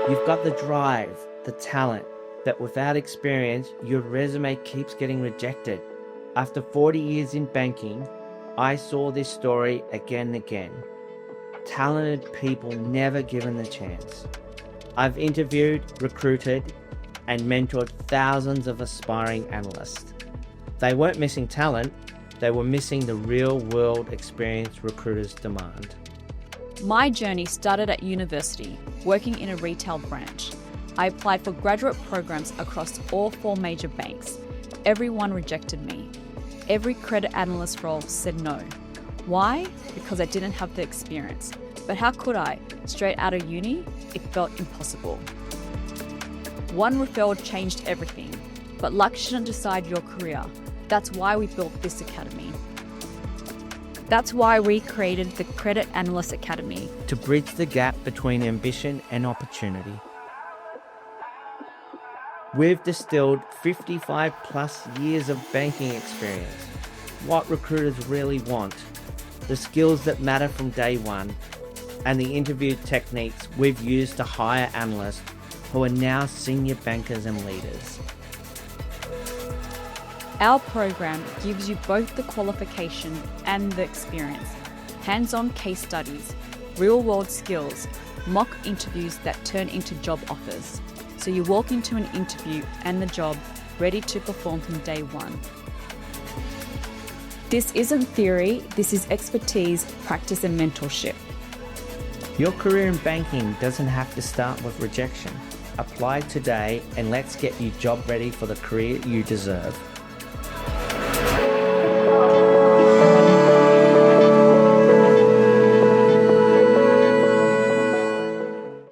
You've got the drive, the talent, that without experience, your resume keeps getting rejected. After 40 years in banking, I saw this story again and again. Talented people never given the chance. I've interviewed, recruited, and mentored thousands of aspiring analysts. They weren't missing talent, they were missing the real-world experience recruiters demand. My journey started at university, working in a retail branch. I applied for graduate programs across all 4 major banks. Everyone rejected me. Every credit analyst role said no. Why? Because I didn't have the experience. But how could I? Straight out of uni, it felt impossible. One referral changed everything, but luck shouldn't decide your career. That's why we built this academy. That's why we created the Credit Analyst Academy. To bridge the gap between ambition and opportunity. We've distilled 55 plus years of banking experience, what recruiters really want, the skills that matter from day one, and the interview techniques we've used to hire analysts who are now senior bankers and leaders. Our program gives you both the qualification and the experience, hands-on case studies, real-world skills, mock interviews that turn into job offers. So you walk into an interview and the job ready to perform from day one. This isn't theory, this is expertise, practice and mentorship. Your career in banking doesn't have to start with rejection. Apply today and let's get you job ready for the career you deserve.